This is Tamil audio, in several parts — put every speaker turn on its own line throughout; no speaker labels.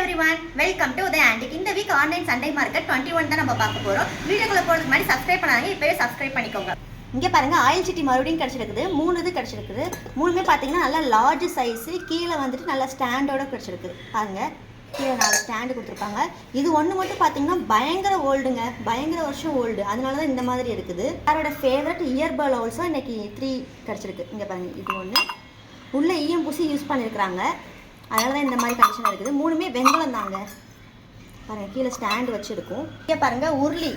everyone, welcome to Uday Antique. இந்த வீக் ஆன்லைன் சண்டே மார்க்கெட் 21 தான் நம்ம பார்க்க போறோம். வீடியோக்குள்ள போறதுக்கு முன்னாடி சப்ஸ்கிரைப் பண்ணாங்க, இப்பவே சப்ஸ்கிரைப் பண்ணிக்கோங்க. இங்க பாருங்க ஆயில் சிட்டி மறுபடியும் கிடைச்சிருக்குது. 3 இது கிடைச்சிருக்குது. மூணுமே பாத்தீங்கன்னா நல்ல லார்ஜ் சைஸ், கீழ வந்துட்டு நல்ல ஸ்டாண்டோட கிடைச்சிருக்கு. பாருங்க கீழே 4 ஸ்டாண்டு கொடுத்துருப்பாங்க. இது ஒன்று மட்டும் பார்த்தீங்கன்னா பயங்கர ஓல்டுங்க, பயங்கர வருஷம் ஓல்டு, அதனால தான் இந்த மாதிரி இருக்குது. யாரோட ஃபேவரட் இயர்பல் ஆல்சோ இன்னைக்கு 3 கிடச்சிருக்கு. இங்கே பாருங்க இது ஒன்று உள்ள ஈயம் பூசி யூஸ் பண்ணியிருக்கிறாங்க, அதனால தான் இந்த மாதிரி கண்டிஷன் இருக்குது. மூணுமே வெங்கலம் தாங்க. பாருங்கள் கீழே ஸ்டாண்டு வச்சுருக்கும். இங்கே பாருங்கள் உருளி,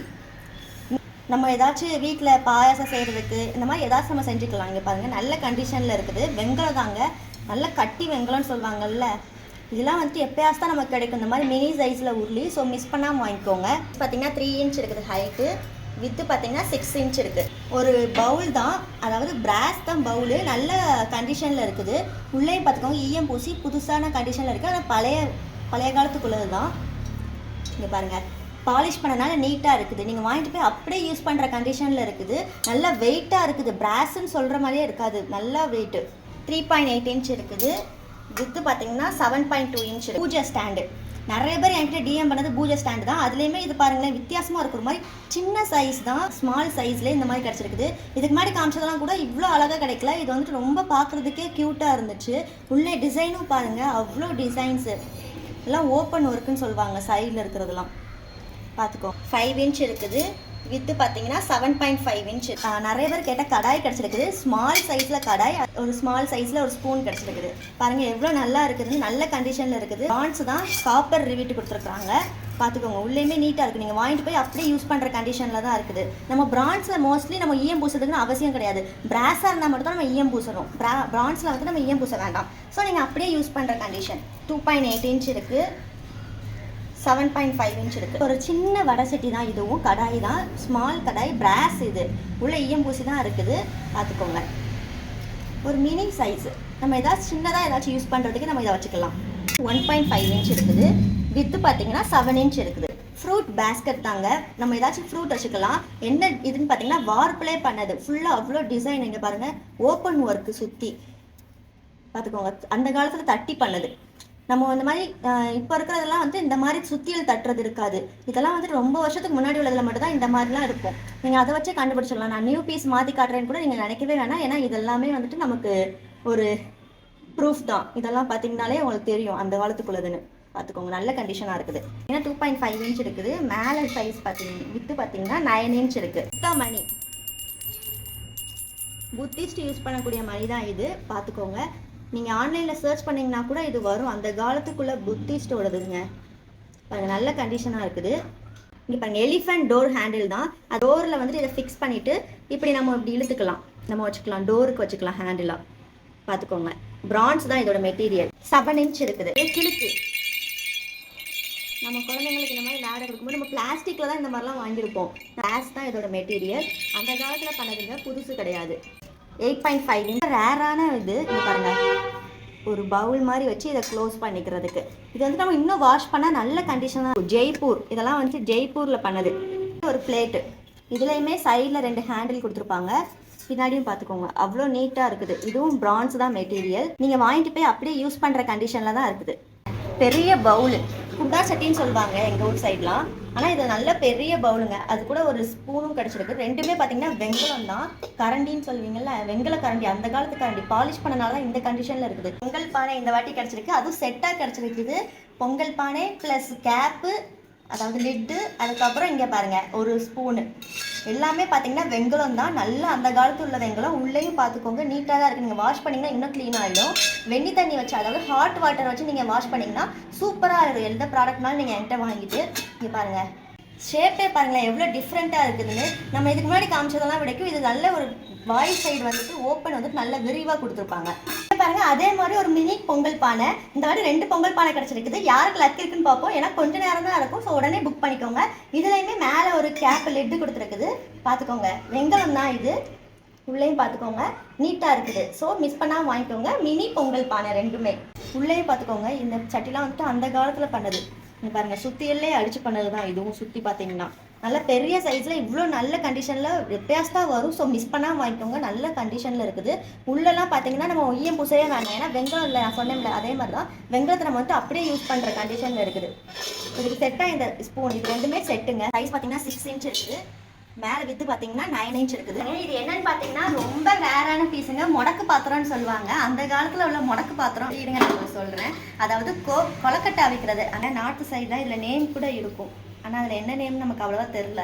நம்ம ஏதாச்சும் வீட்டில் பாயாசம் செய்கிறதுக்கு இந்த மாதிரி ஏதாச்சும் நம்ம செஞ்சுக்கலாம். இங்கே பாருங்கள் நல்ல கண்டிஷனில் இருக்குது. வெங்கலம் தாங்க, நல்ல கட்டி வெங்கலம்னு சொல்லுவாங்கல்ல, இதெல்லாம் வந்துட்டு எப்போயாச்சும் தான் நமக்கு கிடைக்கும் இந்த மாதிரி மினி சைஸில் உருளி. ஸோ மிஸ் பண்ணாமல் வாங்கிக்கோங்க. பார்த்தீங்கன்னா 3 இன்ச் இருக்குது ஹைட்டு, வித்து பார்த்தீங்கன்னா 6 இன்ச் இருக்குது. ஒரு பவுல் தான், அதாவது பிராஸ் தான் பவுலு, நல்ல கண்டிஷனில் இருக்குது. உள்ளே பார்த்துக்கோங்க ஈயம் பூசி புதுசான கண்டிஷனில் இருக்குது. ஆனால் பழைய காலத்துக்குள்ளது தான். இங்கே பாருங்கள் பாலிஷ் பண்ணனால நீட்டாக இருக்குது. நீங்கள் வாங்கிட்டு போய் அப்படியே யூஸ் பண்ணுற கண்டிஷனில் இருக்குது. நல்லா வெயிட்டாக இருக்குது, பிராஸ்ன்னு சொல்கிற மாதிரியே இருக்காது, நல்லா வெயிட்டு. 3.8 இன்ச் இருக்குது. வித்து பார்த்தீங்கன்னா 7.2 இன்ச். பூஜை ஸ்டாண்டு நிறைய பேர் என்கிட்ட டிஎம் பண்ணது பூஜை ஸ்டாண்டு தான். அதுலேயுமே இது பாருங்களேன் வித்தியாசமாக இருக்கிற மாதிரி சின்ன சைஸ் தான், ஸ்மால் சைஸ்லேயே இந்த மாதிரி கிடச்சிருக்குது. இதுக்கு முன்னாடி காமிச்சதெல்லாம் கூட இவ்வளோ அழகாக கிடைக்கல. இது வந்துட்டு ரொம்ப பார்க்குறதுக்கே க்யூட்டாக இருந்துச்சு. உள்ளே டிசைனும் பாருங்கள், அவ்வளோ டிசைன்ஸு எல்லாம் ஓப்பன் ஒர்க்குன்னு சொல்லுவாங்க. சைடில் இருக்கிறதுலாம் பார்த்துக்கோ. 5 இன்ச் இருக்குது. வித்து பார்த்தீங்கன்னா 7.5 இன்ச். நிறைய பேர் கேட்டால் கடாய் கிடச்சிருக்குது. ஸ்மால் சைஸில் கடாய், ஒரு ஸ்மால் சைஸில் ஒரு ஸ்பூன் கிடச்சிருக்குது. பாருங்கள் எவ்வளோ நல்லா இருக்குது, நல்ல கண்டிஷனில் இருக்குது. பிரான்ஸ் தான் காப்பர் ரிவீட்டு கொடுத்துருக்காங்க. பார்த்துக்கோங்க உள்ளேயுமே நீட்டாக இருக்குது. நீங்கள் வாங்கிட்டு போய் அப்படியே யூஸ் பண்ணுற கண்டிஷனில் தான் இருக்குது. நம்ம பிரான்ஸில் மோஸ்ட்லி நம்ம ஈயம் பூசுறதுக்குன்னு அவசியம் கிடையாது. பிராஸாக இருந்தால் மட்டும் தான் நம்ம ஈயம் பூசணும். பிரான்ஸில் வந்து நம்ம ஈயம் பூச வேண்டாம். ஸோ நீங்கள் அப்படியே யூஸ் பண்ணுற கண்டிஷன். 2.8 இன்ச் இருக்குது, 7.5 இன்ச் இருக்குது. ஒரு சின்ன வடை சட்டி தான் இதுவும், கடாய் தான், ஸ்மால் கடாய், பிராஸ். இது உள்ள ஈயம் பூசி தான் இருக்குது. பார்த்துக்கோங்க ஒரு மினி சைஸு, நம்ம ஏதாச்சும் சின்னதாக ஏதாச்சும் யூஸ் பண்ணுறதுக்கு நம்ம இதை வச்சுக்கலாம். 1.5 இன்ச் இருக்குது. வித்து பார்த்தீங்கன்னா 7 இன்ச் இருக்குது. ஃப்ரூட் பேஸ்கெட் தாங்க, நம்ம ஏதாச்சும் ஃப்ரூட் வச்சுக்கலாம். என்ன இதுன்னு பார்த்தீங்கன்னா வார்ப்ளே பண்ணது, ஃபுல்லாக அவ்வளோ டிசைன். இங்கே பாருங்கள் ஓப்பன் ஒர்க்கு சுற்றி பார்த்துக்கோங்க. அந்த காலத்தில் தட்டி பண்ணது. நம்ம இந்த மாதிரி இப்போ இருக்கிறதெல்லாம் வந்து இந்த மாதிரி சுத்தியல் தட்டுறது இருக்காது. இதெல்லாம் வந்து ரொம்ப வருஷத்துக்கு முன்னாடி உள்ளதில் மட்டும் தான் இந்த மாதிரிலாம் இருக்கும். நீங்கள் அதை வச்சு கண்டுபிடிச்சிடலாம். நான் நியூ பீஸ் மாற்றி காட்டுறேன்னு கூட நீங்கள் நினைக்கவே வேணாம். ஏன்னா இதெல்லாமே வந்துட்டு நமக்கு ஒரு ப்ரூஃப் தான். இதெல்லாம் பார்த்தீங்கனாலே உங்களுக்கு தெரியும் அந்த காலத்துக்குள்ளதுன்னு. பார்த்துக்கோங்க நல்ல கண்டிஷனாக இருக்குது. ஏன்னா 2.5 இன்ச் இருக்குது. மேலே சைஸ் பார்த்தீங்கன்னா வித்து பார்த்தீங்கன்னா 9 இன்ச் இருக்குது. மணி புத்திஸ்ட் யூஸ் பண்ணக்கூடிய மணி தான் இது. பார்த்துக்கோங்க நீங்கள் ஆன்லைனில் சர்ச் பண்ணிங்கன்னா கூட இது வரும். அந்த காலத்துக்குள்ளே புத்திஸ்டோடதுங்க. பாருங்கள் நல்ல கண்டிஷனாக இருக்குது. இங்கே பாருங்கள் எலிஃபண்ட் டோர் ஹேண்டில் தான். அது டோரில் வந்துட்டு இதை ஃபிக்ஸ் பண்ணிவிட்டு இப்படி நம்ம இப்படி இழுத்துக்கலாம், நம்ம வச்சுக்கலாம், டோருக்கு வச்சுக்கலாம் ஹேண்டிலாக. பார்த்துக்கோங்க பிரான்ஸ் தான் இதோட மெட்டீரியல். 7 இன்ச் இருக்குது. கிழக்கு நம்ம குழந்தைங்களுக்கு இந்த மாதிரி விளையாட கொடுக்கும்போது நம்ம பிளாஸ்டிக்கில் தான் இந்த மாதிரிலாம் வாங்கியிருப்போம். கிளாஸ் தான் இதோட மெட்டீரியல். அந்த காலத்தில் பண்ணதுங்க, புதுசு கிடையாது. 8.5 இன்ச் ரேரான இது. இது பாருங்கள் ஒரு பவுல் மாதிரி வச்சு இதை க்ளோஸ் பண்ணிக்கிறதுக்கு. இது வந்து நம்ம இன்னும் வாஷ் பண்ணால் நல்ல கண்டிஷனாக. ஜெய்ப்பூர், இதெல்லாம் வந்து ஜெய்ப்பூரில் பண்ணது. ஒரு பிளேட்டு, இதுலேயுமே சைடில் 2 ஹேண்டில் கொடுத்துருப்பாங்க. பின்னாடியும் பார்த்துக்கோங்க அவ்வளோ நீட்டாக இருக்குது. இதுவும் பிரான்ஸ் தான் மெட்டீரியல். நீங்கள் வாங்கிட்டு போய் அப்படியே யூஸ் பண்ணுற கண்டிஷனில் தான் இருக்குது. பெரிய பவுலு, குண்டா சட்டின்னு சொல்லுவாங்க எங்கள் ஊர் சைட்லாம். ஆனால் இது நல்ல பெரிய பவுலுங்க. அது கூட ஒரு ஸ்பூனும் கிடச்சிருக்கு. ரெண்டுமே பார்த்தீங்கன்னா வெங்கலம் தான். கரண்டின்னு சொல்லுவீங்கல்ல, வெங்கல கரண்டி, அந்த காலத்து கரண்டி. பாலிஷ் பண்ணனால தான் இந்த கண்டிஷனில் இருக்குது. பொங்கல் பானை இந்த வாட்டி கிடச்சிருக்கு, அதுவும் செட்டாக கிடச்சிருக்குது. பொங்கல் பானை ப்ளஸ் கேப்பு, அதாவது லிட்டு, அதுக்கப்புறம் இங்கே பாருங்கள் ஒரு ஸ்பூனு. எல்லாமே பார்த்தீங்கன்னா வெங்கலம் தான், நல்ல அந்த காலத்து உள்ள வெங்கலம். உள்ளேயும் பார்த்துக்கோங்க நீட்டாக தான் இருக்குது. நீங்கள் வாஷ் பண்ணிங்கன்னா இன்னும் க்ளீன் ஆகிடும். வெந்நி தண்ணி வச்சு, அதாவது ஹாட் வாட்டர் வச்சு நீங்கள் வாஷ் பண்ணிங்கன்னா சூப்பராக இருக்கும். எந்த ப்ராடக்ட்னாலும் நீங்கள் என்கிட்ட வாங்கிட்டு. இங்கே பாருங்கள் ஷேப்பே பாருங்களேன் எவ்வளோ டிஃப்ரெண்ட்டாக இருக்குதுன்னு. நம்ம இதுக்கு முன்னாடி காமிச்சதெல்லாம் விடைக்கும் இது நல்ல ஒரு வாய் சைடு வந்துட்டு ஓப்பன் வந்துட்டு நல்ல விரிவாக கொடுத்துருப்பாங்க. பாருங்க அதே மாதிரி ஒரு மினி பொங்கல் பானை. இந்த மாதிரி 2 பொங்கல் பானை கிடச்சிருக்குது. யாருக்கு லக் இருக்குன்னு பார்ப்போம். ஏன்னா கொஞ்ச நேரம் தான் இருக்கும். ஸோ உடனே புக் பண்ணிக்கோங்க. இதுலையுமே மேலே ஒரு கேப் லெட்டு கொடுத்துருக்குது. பார்த்துக்கோங்க வெங்கலம் தான் இது. உள்ளேயும் பார்த்துக்கோங்க நீட்டாக இருக்குது. ஸோ மிஸ் பண்ணாமல் வாங்கிக்கோங்க. மினி பொங்கல் பானை ரெண்டுமே. உள்ளேயும் பார்த்துக்கோங்க இந்த சட்டிலாம் வந்துட்டு அந்த காலத்தில் பண்ணது. பாருங்க சுத்தியல்லே அடிச்சு பண்ணது தான் இதுவும். சுற்றி பார்த்தீங்கன்னா நல்ல பெரிய சைஸில் இவ்வளோ நல்ல கண்டிஷனில் ரிப்பேர்ஸ் தான் வரும். ஸோ மிஸ் பண்ணாமல் வாங்கிக்கோங்க. நல்ல கண்டிஷனில் இருக்குது. உள்ளெல்லாம் பார்த்தீங்கன்னா நம்ம ஈயம் பூசவே வேண்டாம். ஏன்னா வெங்காயம் இல்லை, நான் சொன்னேன்ல அதே மாதிரி தான் வெங்காயத்தை நம்ம வந்து அப்படியே யூஸ் பண்ணுற கண்டிஷனில் இருக்குது. இதுக்கு செட்டாக இந்த ஸ்பூன் இது ரெண்டுமே செட்டுங்க. சைஸ் பார்த்தீங்கன்னா 6 இன்ச் இருக்குது. மேலே வித்து பார்த்தீங்கன்னா 9 இன்ச் இருக்குது. இது என்னன்னு பார்த்தீங்கன்னா ரொம்ப ரேரான பீஸுங்க. முடக்கு பாத்திரம்னு சொல்லுவாங்க. அந்த காலத்தில் உள்ள முடக்கு பாத்திரம் இருங்க நான் சொல்கிறேன். அதாவது கொலக்கட்டை அவிக்கிறது. ஆனால் நார்த்து சைடில் இதில் நேம் கூட இருக்கும். ஆனால் அதில் என்ன நேம் நமக்கு அவ்வளோவா தெரில.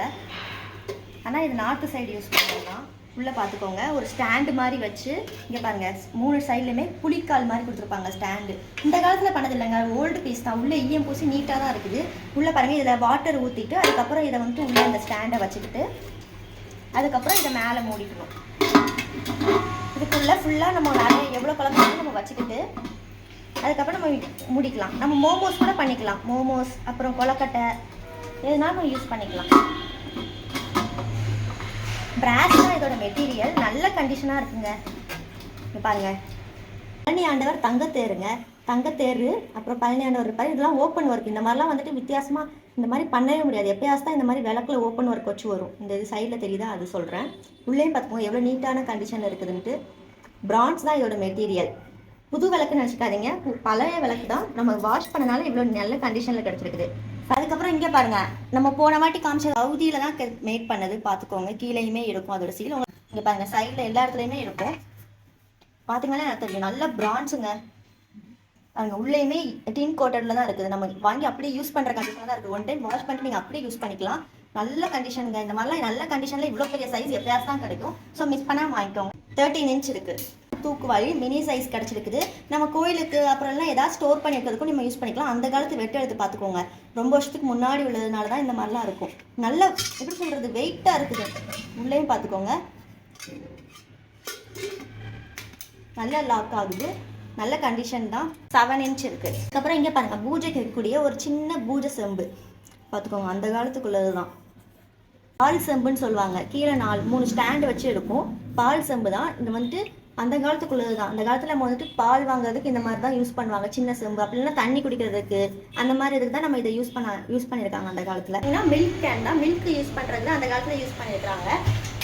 ஆனால் இது நார்த்து சைடு யூஸ் பண்ணலாம். உள்ளே பார்த்துக்கோங்க ஒரு ஸ்டாண்டு மாதிரி வச்சு இங்கே பாருங்கள் 3 சைட்லையுமே புளிக்கால் மாதிரி கொடுத்துருப்பாங்க ஸ்டாண்டு. இந்த காலத்தில் பண்ணது இல்லைங்க, ஓல்டு பீஸ் தான். உள்ளே ஈயம் பூசி நீட்டாக தான் இருக்குது. உள்ளே பாருங்கள் இதில் வாட்டர் ஊற்றிட்டு அதுக்கப்புறம் இதை வந்துட்டு உள்ளே இந்த ஸ்டாண்டை வச்சுக்கிட்டு அதுக்கப்புறம் இதை மேலே மூடிக்கணும். இதுக்குள்ளே ஃபுல்லாக நம்ம நிறைய எவ்வளோ குழம்பு நம்ம வச்சுக்கிட்டு அதுக்கப்புறம் நம்ம மூடிக்கலாம். நம்ம மோமோஸ் கூட பண்ணிக்கலாம். மோமோஸ் அப்புறம் கொலக்கட்டை எதுனாலும் நம்ம யூஸ் பண்ணிக்கலாம். பிராஸ் தான் இதோட மெட்டீரியல். நல்ல கண்டிஷனாக இருக்குங்க. இங்கே பாருங்கள் பழனி ஆண்டவர் தங்கத்தேருங்க. தங்கத்தேரு அப்புறம் பழனி ஆண்டவர் இருப்பார். இதெல்லாம் ஓப்பன் ஒர்க். இந்த மாதிரிலாம் வந்துட்டு வித்தியாசமாக இந்த மாதிரி பண்ணவே முடியாது. எப்பயாவது தான் இந்த மாதிரி விளக்கில் ஓப்பன் ஒர்க் வச்சு வரும். இந்த இது சைடில் தெரியுதா அது சொல்கிறேன். உள்ளே பார்த்துக்கோங்க எவ்வளோ நீட்டான கண்டிஷனில் இருக்குதுன்ட்டு. பிரான்ஸ் தான் இதோட மெட்டீரியல். புது விளக்குன்னு நினச்சிக்காதீங்க, பழைய விளக்கு தான். நம்ம வாஷ் பண்ணனால இவ்வளோ நல்ல கண்டிஷனில் கிடச்சிருக்குது. அதுக்கப்புறம் இங்கே பாருங்கள் நம்ம போன வாட்டி காமிச்ச சவுதியில் தான் மேட் பண்ணது. பார்த்துக்கோங்க கீழேயுமே இருக்கும் அதோட சீல். இங்கே பாருங்கள் சைடில் எல்லா இடத்துலையுமே இருக்கும். பார்த்தீங்கன்னா எனக்கு தெரியும் நல்ல பிரான்ஸுங்க. அங்கே உள்ளேயுமே டின் கோட்டடில் தான் இருக்குது. நம்ம வாங்கி அப்படியே யூஸ் பண்ணுற கண்டிஷனில் தான் இருக்குது. 1 டைம் வாஷ் பண்ணிட்டு நீங்கள் அப்படியே யூஸ் பண்ணிக்கலாம். நல்ல கண்டிஷனுங்க. இந்த மாதிரிலாம் நல்ல கண்டிஷனில் இவ்வளோ பெரிய சைஸ் எப்பயாவது தான் கிடைக்கும். ஸோ மிஸ் பண்ணாமல் வாங்கிக்கோங்க. 13 இன்ச் இருக்குது. தூக்குவாளி மினி சைஸ் கிடச்சிருக்குது. நம்ம கோயிலுக்கு அப்புறம்லாம் ஏதாவது ஸ்டோர் பண்ணி வைக்கிறதுக்கும் நம்ம யூஸ் பண்ணிக்கலாம். அந்த காலத்து வெட்டு எடுத்து பார்த்துக்கோங்க. ரொம்ப வருஷத்துக்கு முன்னாடி உள்ளதுனால தான் இந்த மாதிரிலாம் இருக்கும். நல்ல எப்படி சொல்கிறது வெயிட்டாக இருக்குது. உள்ளேயும் பார்த்துக்கோங்க நல்ல லாக் ஆகுது. நல்ல கண்டிஷன் தான். 7 இன்ச் இருக்குது. அதுக்கப்புறம் இங்கே பாருங்கள் பூஜைக்கு இருக்கக்கூடிய ஒரு சின்ன பூஜை செம்பு பார்த்துக்கோங்க. அந்த காலத்துக்குள்ளது தான். பால் செம்புன்னு சொல்லுவாங்க. கீழே 3 ஸ்டாண்டு வச்சு இருக்கும். பால் செம்பு தான். இது வந்துட்டு அந்த காலத்துக்குள்ளது தான். அந்த காலத்தில் நம்ம வந்துட்டு பால் வாங்குறதுக்கு இந்த மாதிரி தான் யூஸ் பண்ணுவாங்க. சின்ன செம்பு அப்படின்னா தண்ணி குடிக்கிறதுக்கு அந்த மாதிரி இதுக்கு தான் நம்ம இதை யூஸ் பண்ணியிருக்காங்க அந்த காலத்தில். ஏன்னா மில்க் கேன் தான். மில்க் யூஸ் பண்ணுறது அந்த காலத்தில் யூஸ் பண்ணியிருக்காங்க.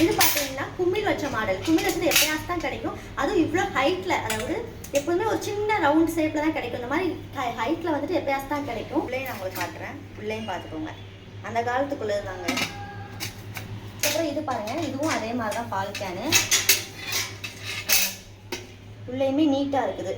இது பார்த்தீங்கன்னா குமிழ் வச்ச மாடல். குமிழ் வச்சது எப்பயாவது தான் கிடைக்கும். அதுவும் இவ்வளோ ஹைட்டில், அதாவது எப்போதுமே ஒரு சின்ன ரவுண்ட் ஷேப்பில் தான் கிடைக்கும். இந்த மாதிரி ஹைட்டில் வந்துட்டு எப்பயாவது தான் கிடைக்கும். உள்ளே நான் உங்களுக்கு காட்டுறேன். உள்ளேயும் பார்த்துக்கோங்க அந்த காலத்துக்குள்ளது தாங்க. அப்புறம் இது பாருங்கள் இதுவும் அதே மாதிரி தான் பால் கேனு. உள்ளேயுமே நீட்டாக இருக்குது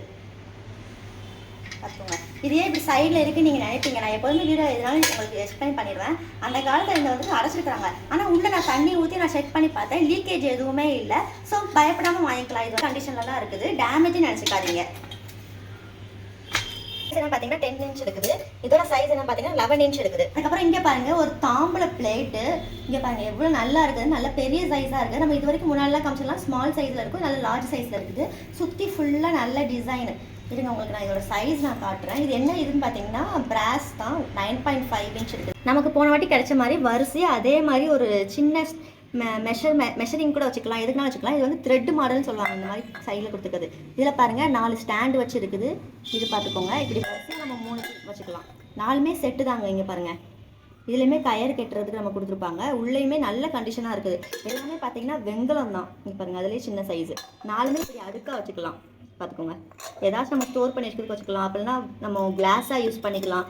பார்த்துக்கோங்க. இதே இப்படி சைடில் இருக்குது நீங்கள் நினைப்பீங்க. நான் எப்போதுமே வீடியோ எதுனாலும் உங்களுக்கு எக்ஸ்பிளைன் பண்ணிடுவேன். அந்த காலத்தில் இந்த வந்துட்டு அடைச்சிருக்கிறாங்க. ஆனால் உள்ளே நான் தண்ணி ஊற்றி நான் செக் பண்ணி பார்த்தேன். லீக்கேஜ் எதுவுமே இல்லை. ஸோ பயப்படாமல் வாங்கிக்கலாம். இது கண்டிஷனில் தான் இருக்குது. டேமேஜ்னு நினச்சிக்காதீங்க. என்ன பார்த்தீங்கன்னா 10 இன்ச் இருக்குது. இதோட சைஸ் என்ன பார்த்தீங்கன்னா 11 இன்ச் இருக்குது. அதுக்கப்புறம் இங்கே பாருங்கள் ஒரு தாம்பூல பிளேட்டு. இங்கே பாருங்கள் எவ்வளோ நல்லா இருக்குது. நல்ல பெரிய சைஸாக இருக்குது. நம்ம இது வரைக்கும் முன்னாடிலாம் காமிச்சிடலாம் ஸ்மால் சைஸில் இருக்கும். நல்ல லார்ஜ் சைஸில் இருக்குது. சுற்றி ஃபுல்லாக நல்ல டிசைனு. இதுங்க உங்களுக்கு நான் இதோட சைஸ் நான் காட்டுறேன். இது என்ன இதுன்னு பார்த்தீங்கன்னா பிராஸ் தான். 9.5 இன்ச் இருக்குது. நமக்கு போன வாட்டி கிடைச்ச மாதிரி வரிசையாக அதே மாதிரி ஒரு சின்ன மெஷரிங் கூட வச்சுக்கலாம். எதுக்குனாலும் வச்சுக்கலாம். இது வந்து த்ரெட் மாடல்னு சொல்லுவாங்க. இந்த மாதிரி சைடில் கொடுத்துருக்குது. இதில் பாருங்கள் 4 ஸ்டாண்டு வச்சு இருக்குது. இது பார்த்துக்கோங்க இப்படி வரிசை நம்ம 3 வச்சுக்கலாம். 4மே செட்டு தாங்க. இங்கே பாருங்கள் இதுலேயுமே கயர் கட்டுறதுக்கு நம்ம கொடுத்துருப்பாங்க. உள்ளேயுமே நல்ல கண்டிஷனாக இருக்குது. எல்லாமே பார்த்தீங்கன்னா வெங்கலம் தான். இங்கே பாருங்கள் அதுலேயே சின்ன சைஸு. 4மே இப்படி அடுக்காக வச்சுக்கலாம். பார்த்துக்கோங்க ஏதாச்சும் நம்ம ஸ்டோர் பண்ணி வச்சுக்கிறதுக்கு வச்சுக்கலாம். அப்படின்னா நம்ம கிளாஸாக யூஸ் பண்ணிக்கலாம்.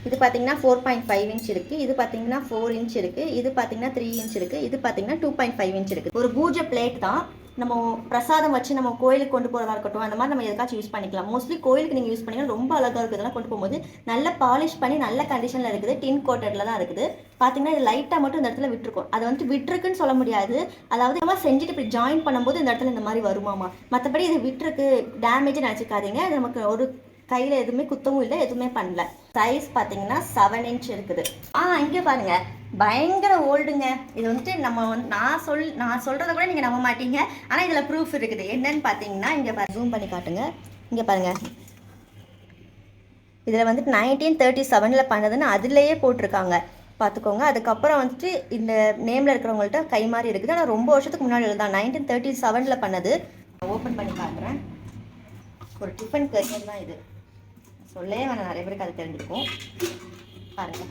இது பார்த்தீங்கன்னா 4.5 இன்ச் இருக்குது. இது பார்த்தீங்கன்னா 4 இன்ச் இருக்குது. இது பார்த்தீங்கன்னா 3 இன்ச் இருக்குது. இது பார்த்தீங்கன்னா 2.5 இன்ச் இருக்குது. ஒரு பூஜை பிளேட் தான். நம்ம பிரசாதம் வச்சு நம்ம கோயிலுக்கு கொண்டு போகிறதா இருக்கட்டும் அந்த மாதிரி நம்ம எதுக்காச்சும் யூஸ் பண்ணிக்கலாம். மோஸ்ட்லி கோயிலுக்கு நீங்கள் யூஸ் பண்ணிங்கன்னா ரொம்ப அழகாக இருக்குது. இதெல்லாம் கொண்டு போகும்போது நல்ல பாலிஷ் பண்ணி நல்ல கண்டிஷனில் இருக்குது. டின் கோட்டடில் தான் இருக்குது. பார்த்தீங்கன்னா இது லைட்டாக மட்டும் இந்த இடத்துல விட்டுருக்கும். அது வந்துட்டு விட்டுருக்குன்னு சொல்ல முடியாது. அதாவது நம்ம செஞ்சுட்டு இப்படி ஜாயின் பண்ணும்போது இந்த இடத்துல இந்த மாதிரி வருமாமா. மற்றபடி இது விட்டுருக்கு டேமேஜ் நினச்சிக்காதீங்க. அது நமக்கு ஒரு கையில் எதுவுமே குத்தவும் இல்லை, எதுவுமே பண்ணல. சைஸ் பார்த்தீங்கன்னா 7 இன்ச் இருக்குது. இங்கே பாருங்க பயங்கர ஓல்டுங்க. இது வந்துட்டு நம்ம நான் சொல்கிறத கூட நீங்கள் நம்ப மாட்டீங்க. ஆனால் இதில் ப்ரூஃப் இருக்குது. என்னன்னு பார்த்தீங்கன்னா இங்கே ஜூம் பண்ணி காட்டுங்க. இங்கே பாருங்கள் இதில் வந்துட்டு 1937 பண்ணதுன்னு அதுலேயே போட்டிருக்காங்க. பார்த்துக்கோங்க. அதுக்கப்புறம் வந்துட்டு இந்த நேமில் இருக்கிறவங்கள்ட்ட கை மாதிரி இருக்குது. ஆனால் ரொம்ப வருஷத்துக்கு முன்னாடி தான் 1937 பண்ணது. ஓப்பன் பண்ணி காட்டுறேன். ஒரு டிஃபன் கரியர் தான் இது. சொல்லவே வேணாம், நிறைய பேருக்கு அது தெரிஞ்சிருக்கும். பாருங்கள்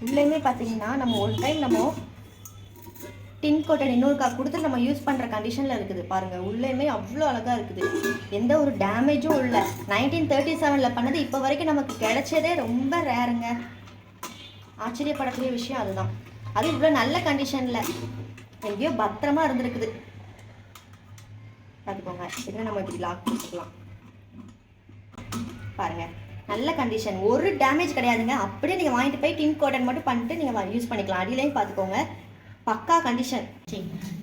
உள்ளேயுமே பார்த்தீங்கன்னா நம்ம ஒரு டைம் நம்ம டின் கோட்டட் இன்னொருக்கா கொடுத்து நம்ம யூஸ் பண்ணுற கண்டிஷனில் இருக்குது பாருங்கள். உள்ளேயுமே அவ்வளோ அழகாக இருக்குது, எந்த ஒரு டேமேஜும் இல்லை. 1937 பண்ணது இப்போ வரைக்கும் நமக்கு கிடைச்சதே ரொம்ப ரேருங்க. ஆச்சரியப்படக்கூடிய விஷயம் அதுதான். அது இவ்வளோ நல்ல கண்டிஷனில் எங்கேயோ பத்திரமா இருந்திருக்குது. பார்த்துக்கோங்க, இதில் நம்ம இப்படி லாக் பண்ணிக்கலாம் பாருங்கள். நல்ல கண்டிஷன், ஒரு டேமேஜ் கிடையாதுங்க. அப்படியே நீங்கள் வாங்கிட்டு போய் டின் கோட்டட் மட்டும் பண்ணிட்டு நீங்கள் யூஸ் பண்ணிக்கலாம். அடியிலையும் பார்த்துக்கோங்க, பக்கா கண்டிஷன்.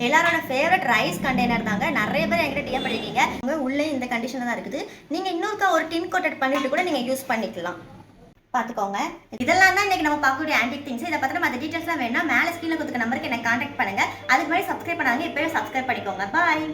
எல்லாரோட ஃபேவரட் ரைஸ் கண்டெய்னர் தாங்க. நிறைய பேர் என்கிட்ட டிஎம் பண்ணிருக்கீங்க. உள்ளே இந்த கண்டிஷனில் தான் இருக்குது. நீங்கள் இன்னொருக்கா ஒரு டின் கோட்டட் பண்ணிட்டு கூட நீங்கள் யூஸ் பண்ணிக்கலாம். பார்த்துக்கோங்க, இதெல்லாம் தான் இன்னைக்கு நம்ம பார்க்கக்கூடிய ஆன்டிக் திங்ஸ். இதை பற்றின மற்ற டீட்டெயில்ஸ்லாம் வேணும்னா மேலே ஸ்க்ரீனில் கொடுத்துக்க நம்பருக்கு என்ன கான்டாக்ட் பண்ணுங்க. அதுக்கு முன்னாடி சப்ஸ்கிரைப் பண்ணாங்க, இப்போவே சப்ஸ்கிரைப் பண்ணிக்கோங்க. பாய்.